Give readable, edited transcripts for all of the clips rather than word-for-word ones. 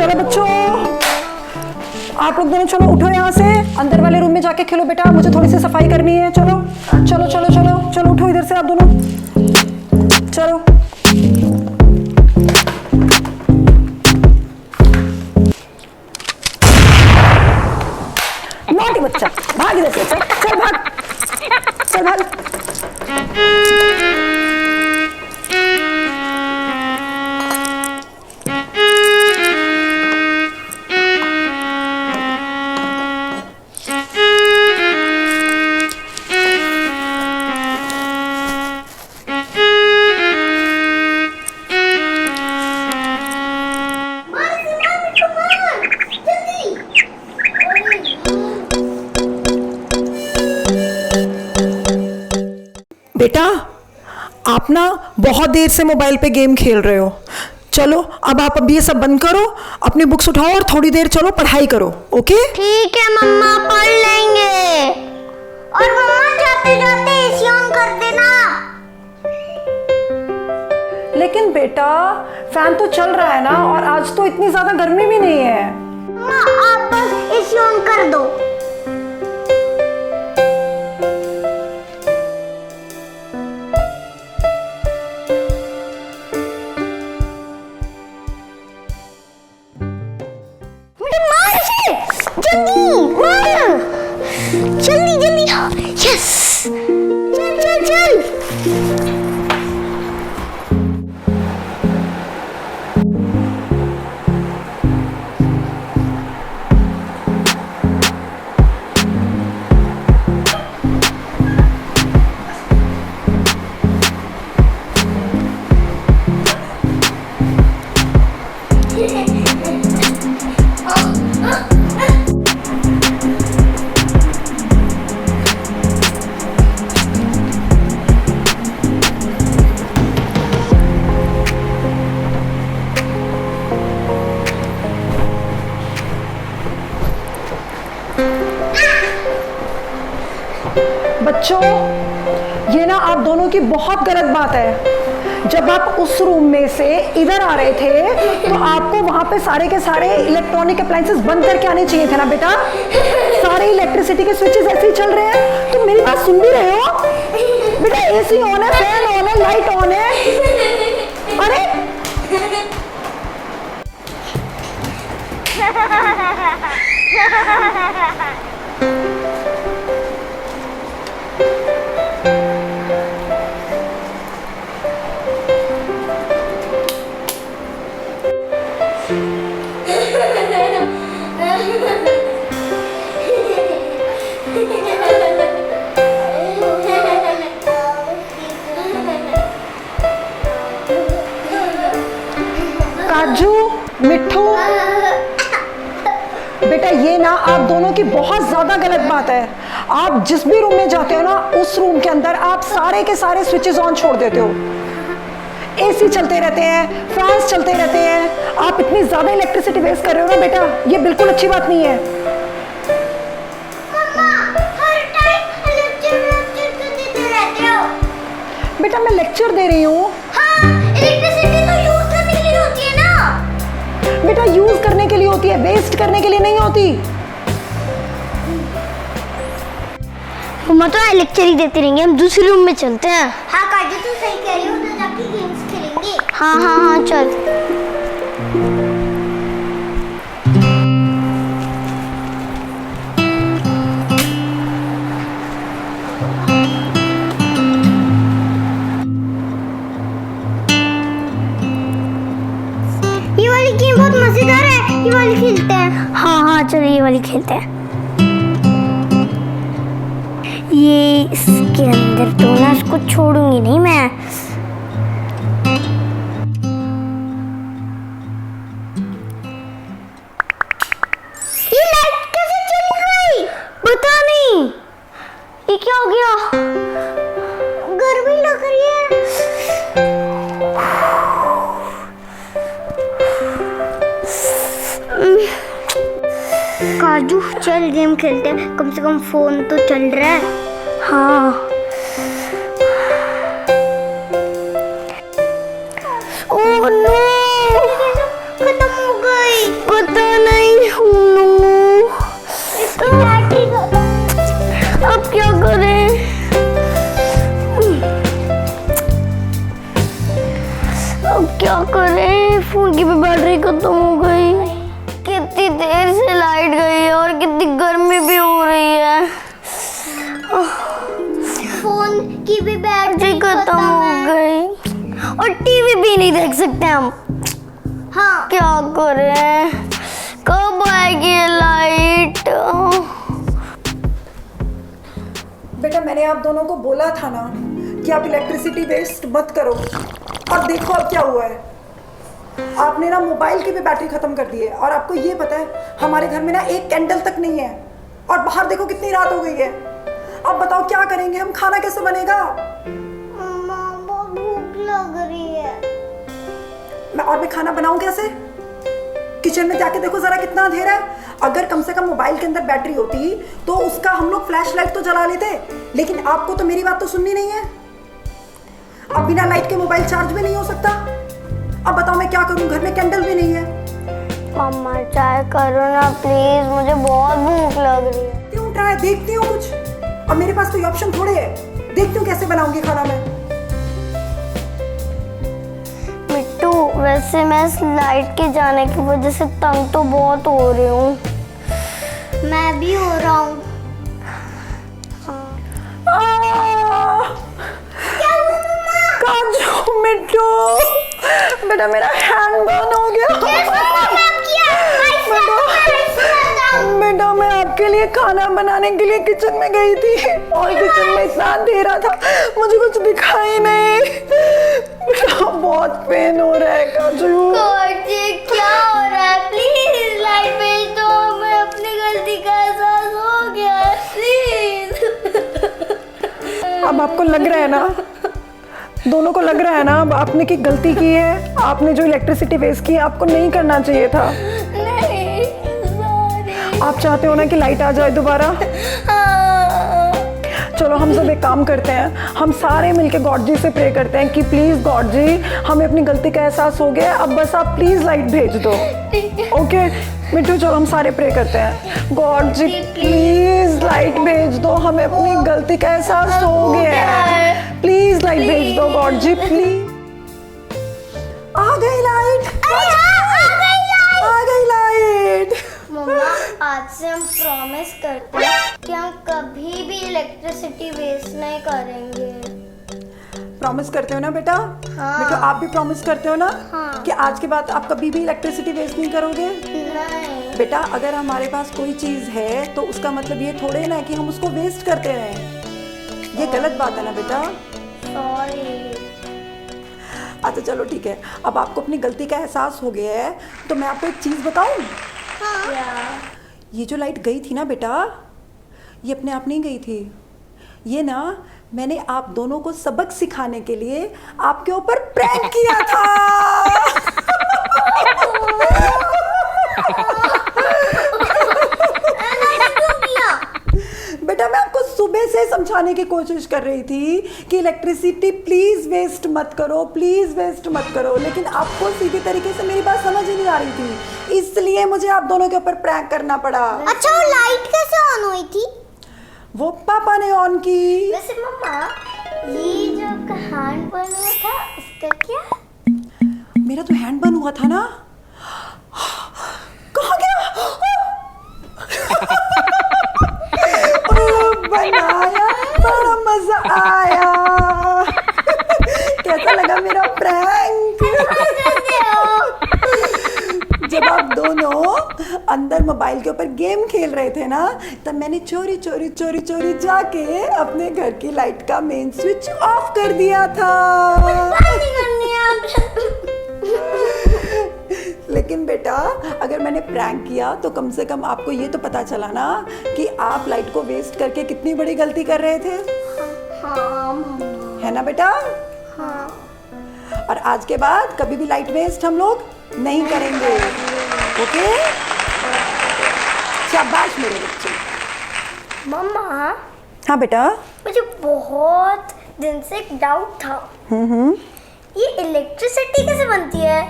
चलो बच्चों, आप लोग दोनों चलो उठो यहाँ से, अंदर वाले रूम में जाके खेलो बेटा, मुझे थोड़ी सी सफाई करनी है। चलो चलो चलो चलो चलो उठो इधर से आप दोनों, चलो। नॉटी बच्चा, भाग इधर से, चल चल भाग, चल भाग। बेटा आप ना बहुत देर से मोबाइल पे गेम खेल रहे हो, चलो अब आप अभी ये सब बंद करो, अपनी बुक्स उठाओ और थोड़ी देर चलो पढ़ाई करो। ओके ठीक है मम्मा, पढ़ लेंगे। और मम्मा जाते जाते एसी ऑन कर देना। लेकिन बेटा फैन तो चल रहा है ना, और आज तो इतनी ज्यादा गर्मी भी नहीं है। मम्मा आप बस एसी ऑन कर दो। जल्दी जल्दी, यस, चल चल चल। बच्चों ये ना आप दोनों की बहुत गलत बात है। जब आप उस रूम में से इधर आ रहे थे तो आपको वहां पे सारे के सारे इलेक्ट्रॉनिक अप्लायंसेस बंद करके आने चाहिए थे ना बेटा। सारे इलेक्ट्रिसिटी के स्विचेस ऐसे ही चल रहे हैं, तुम मेरी बात सुन भी रहे हो बेटा? एसी ऑन है, फैन ऑन है, लाइट ऑन है। अरे काजू, मिट्ठू, बेटा ये ना आप दोनों की बहुत ज्यादा गलत बात है। आप जिस भी रूम में जाते हो ना, उस रूम के अंदर आप सारे के सारे स्विचेस ऑन छोड़ देते हो। एसी चलते रहते हैं, फैंस चलते रहते हैं, आप इतनी ज्यादा इलेक्ट्रिसिटी वेस्ट कर रहे हो ना बेटा, ये बिल्कुल अच्छी बात नहीं है। मम्मा हर टाइम लेक्चर क्यों देते रहते हो? बेटा मैं लेक्चर दे रही हूँ। हाँ, इलेक्ट्रिसिटी तो यूज करने के लिए होती है ना। बेटा यूज करने के लिए होती है, वेस्ट करने के लिए नहीं होती। मम्मा तो लेक्चर ही देती रहेंगे, हम दूसरे रूम में चलते हैं। हाँ काजू तू सही कह रही हो, तो जाके गेम्स खेलेंगे। हाँ हाँ हाँ चल। ये वाली गेम बहुत मजेदार है, ये वाली खेलते हैं। हाँ हाँ चलो ये वाली खेलते हैं। ये इसके अंदर तो ना, इसको छोड़ूंगी नहीं मैं। ये लाइट कैसे चली गई? पता नहीं ये क्या हो गया, गर्मी लग रही है। काजू चल गेम खेलते हैं, कम से कम फोन तो चल रहा है। हाँ ओह नो, खत्म हो गई। फोन की भी बैटरी खत्म हो गई। कितनी देर से लाइट गई है और कितनी गर्मी भी हो रही है। फोन की भी बैटरी खत्म हो गई और टीवी भी नहीं देख सकते हम। हाँ, क्या करें? कब आएगी ये लाइट? बेटा मैंने आप दोनों को बोला था ना कि आप इलेक्ट्रिसिटी वेस्ट मत करो, और देखो अब क्या हुआ है। आपने ना मोबाइल की भी बैटरी खत्म कर दी है, और आपको ये पता है हमारे घर में ना एक कैंडल तक नहीं है, और बाहर देखो कितनी रात हो गई है। अब बताओ क्या करेंगे हम, खाना कैसे बनेगा? मम्मा बहुत भूख लग रही है। मैं खाना बनाऊं कैसे? किचन में जाके देखो जरा कितना अंधेरा है। अगर कम से कम मोबाइल के अंदर बैटरी होती तो उसका हम लोग फ्लैश लाइट तो जला लेते, लेकिन आपको तो मेरी बात तो सुननी नहीं है। अब बिना लाइट के मोबाइल चार्ज भी नहीं हो सकता। अब बताओ मैं क्या करूं, घर में कैंडल भी नहीं है। मम्मा ट्राई करो ना प्लीज, मुझे बहुत भूख लग रही है। क्यों ट्राई? देखती हूँ कुछ। अब मेरे पास कोई ऑप्शन थोड़े है, देखती हूँ कैसे बनाऊंगी खाना मैं। मिट्टू, वैसे मैं इस लाइट के जाने की वजह से तंग तो बहुत हो रही हूँ। मैं भी हो रहा हूँ। काजू मिट्टू, बेटा मेरा हैंड बर्न हो गया। बेटा मैं आपके लिए खाना बनाने के लिए किचन में गई थी, और किचन में इतना अंधेरा था मुझे कुछ दिखाई नहीं। बेटा बहुत पेन हो रहा है काजू। क्या हो रहा है? प्लीज लाइट भेज दो, हमें अपनी गलती का एहसास हो गया है, प्लीज। अब आपको लग रहा है ना, दोनों को लग रहा है ना अब आपने की गलती की है। आपने जो इलेक्ट्रिसिटी वेस्ट की आपको नहीं करना चाहिए था। नहीं, सॉरी। आप चाहते हो ना कि लाइट आ जाए दोबारा? चलो हम सब एक काम करते हैं, हम सारे मिलके गॉड जी से प्रे करते हैं कि प्लीज गॉड जी हमें अपनी गलती का एहसास हो गया, अब बस आप प्लीज लाइट भेज दो। ओके मिट्टू, चलो हम सारे प्रे करते हैं। गॉड जी प्लीज लाइट भेज दो, हमें अपनी गलती का एहसास हो गया है, प्लीज लाइट भेज दो गॉड जी प्लीज। आ गई लाइट, आ गई लाइट। मम्मा, आज से हम प्रॉमिस करते हैं कि हम कभी भी इलेक्ट्रिसिटी वेस्ट नहीं करेंगे। प्रॉमिस करते हो ना बेटा? हाँ। बेटा आप भी प्रॉमिस करते हो ना? हाँ। कि आज के बाद आप कभी भी इलेक्ट्रिसिटी वेस्ट नहीं करोगे? नहीं। बेटा अगर हमारे पास कोई चीज़ है तो उसका मतलब ये थोड़े ना कि हम उसको वेस्ट करते रहें। ये गलत बात है ना बेटा? सॉरी। अच्छा चलो ठीक है, अब आपको अपनी गलती का एहसास हो गया है तो मैं आपको एक चीज़ बताऊं। क्या? ये जो लाइट गई थी ना बेटा, ये अपने आप नहीं गई थी। ये ना मैंने आप दोनों को सबक सिखाने के लिए आपके ऊपर प्रैंक किया था। बेटा मैं आपको सुबह से समझाने की कोशिश कर रही थी कि इलेक्ट्रिसिटी प्लीज वेस्ट मत करो, प्लीज वेस्ट मत करो, लेकिन आपको सीधे तरीके से मेरी बात समझ ही नहीं आ रही थी, इसलिए मुझे आप दोनों के ऊपर प्रैंक करना पड़ा। अच्छा, वो लाइट कैसे ऑन हुई थी? वो पापा ने ऑन की। वैसे मम्मा, ये जो आपका हैंड बर्न हुआ था उसका क्या? मेरा तो हैंड बर्न हुआ था ना, कहाँ गया? बनाया, बड़ा मजा आया। कैसा लगा मेरा प्रैंक? जब आप दोनों अंदर मोबाइल के ऊपर गेम खेल रहे थे ना, तब मैंने चोरी चोरी चोरी चोरी जाके अपने घर की लाइट का मेन स्विच ऑफ कर दिया था। लेकिन बेटा अगर मैंने प्रैंक किया तो कम से कम आपको ये तो पता चला ना कि आप लाइट को वेस्ट करके कितनी बड़ी गलती कर रहे थे। हाँ है ना बेटा? हाँ। और आज के बाद कभी भी लाइट वेस्ट हम लोग नहीं करेंगे। ओके? शाबाश मेरे बच्चे। मम्मा, हाँ बेटा। मुझे बहुत दिन से एक डाउट था। ये इलेक्ट्रिसिटी कैसे बनती है?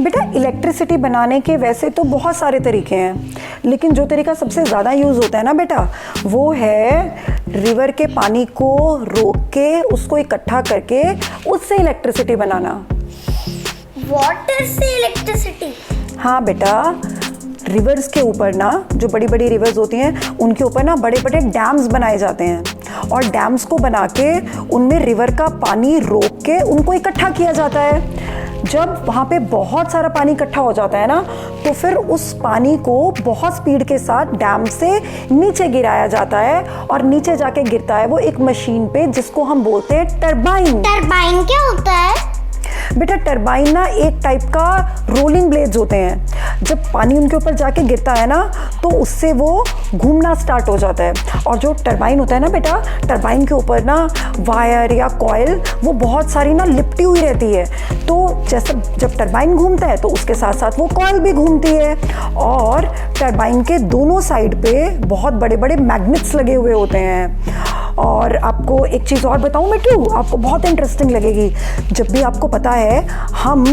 बेटा इलेक्ट्रिसिटी बनाने के वैसे तो बहुत सारे तरीके हैं, लेकिन जो तरीका सबसे ज़्यादा यूज़ होता है ना बेटा, वो है रिवर के पानी को रोक के उसको इकट्ठा करके उससे इलेक्ट्रिसिटी बनाना। वाटर से इलेक्ट्रिसिटी? हाँ बेटा, रिवर्स के ऊपर ना, जो बड़ी बड़ी रिवर्स होती हैं उनके ऊपर ना बड़े बड़े डैम्स बनाए जाते हैं और डैम्स को बना के उनमें रिवर का पानी रोक के उनको इकट्ठा किया जाता है। जब वहाँ पे बहुत सारा पानी इकट्ठा हो जाता है ना, तो फिर उस पानी को बहुत स्पीड के साथ डैम से नीचे गिराया जाता है और नीचे जाके गिरता है वो एक मशीन पे जिसको हम बोलते हैं टरबाइन। टरबाइन क्या होता है? बेटा टरबाइन ना एक टाइप का रोलिंग ब्लेड्स होते हैं। जब पानी उनके ऊपर जाके गिरता है ना, तो उससे वो घूमना स्टार्ट हो जाता है। और जो टरबाइन होता है ना बेटा, टरबाइन के ऊपर ना वायर या कॉइल वो बहुत सारी ना लिपटी हुई रहती है। तो जैसे जब टरबाइन घूमता है तो उसके साथ साथ वो कॉइल भी घूमती है। और टरबाइन के दोनों साइड पे बहुत बड़े बड़े मैग्नेट्स लगे हुए होते हैं। और आपको एक चीज़ और बताऊं मिट्टू, आपको बहुत इंटरेस्टिंग लगेगी। जब भी आपको पता है हम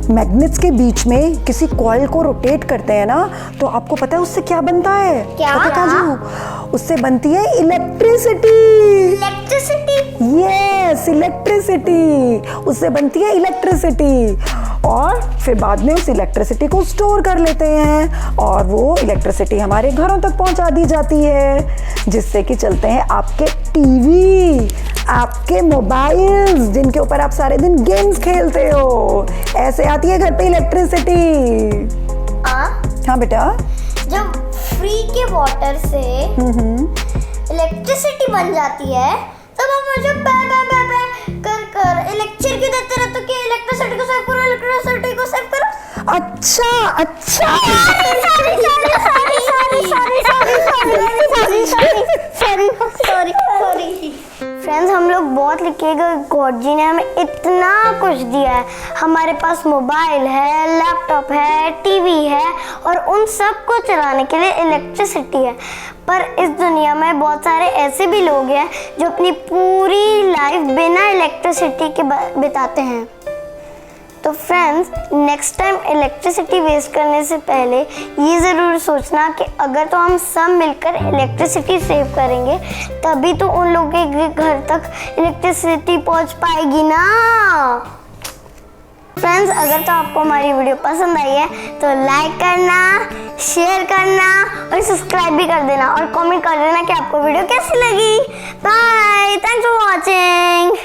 मैग्नेट्स के बीच में किसी कॉइल को रोटेट करते हैं ना, तो आपको पता है उससे क्या बनता है? क्या? पता काजू? उससे बनती है इलेक्ट्रिसिटी। इलेक्ट्रिसिटी? Yes, electricity. उससे बनती है इलेक्ट्रिसिटी और फिर बाद में उस इलेक्ट्रिसिटी को स्टोर कर लेते हैं और वो इलेक्ट्रिसिटी हमारे घरों तक पहुंचा दी जाती है, जिससे कि चलते हैं आपके टीवी, आपके मोबाइल्स जिनके ऊपर आप सारे दिन गेम्स खेलते हो। ऐसे आती है घर पे इलेक्ट्रिसिटी। हाँ बेटा, जब फ्री के वाटर से इलेक्ट्रिसिटी बन जाती है तब हम मुझे कर लेक्चर क्यों देते रहते हो कि इलेक्ट्रिसिटी को सेव करो, इलेक्ट्रिसिटी को सेव करो? अच्छा अच्छा, फ्रेंड्स, हम लोग बहुत लिखेगा। गॉड जी ने हमें इतना कुछ दिया है। हमारे पास मोबाइल है, लैपटॉप है, टीवी है और उन सब को चलाने के लिए इलेक्ट्रिसिटी है। पर इस दुनिया में बहुत सारे ऐसे भी लोग हैं जो अपनी पूरी लाइफ बिना इलेक्ट्रिसिटी के बिताते हैं। तो friends, next time electricity waste करने से पहले ये ज़रूर सोचना कि अगर तो हम सब मिलकर इलेक्ट्रिसिटी सेव करेंगे तभी तो उन लोगों के घर तक इलेक्ट्रिसिटी पहुंच पाएगी ना। फ्रेंड्स, अगर तो आपको हमारी वीडियो पसंद आई है तो लाइक करना, शेयर करना और सब्सक्राइब भी कर देना और कमेंट कर देना कि आपको वीडियो कैसी लगी। Bye, thanks for watching.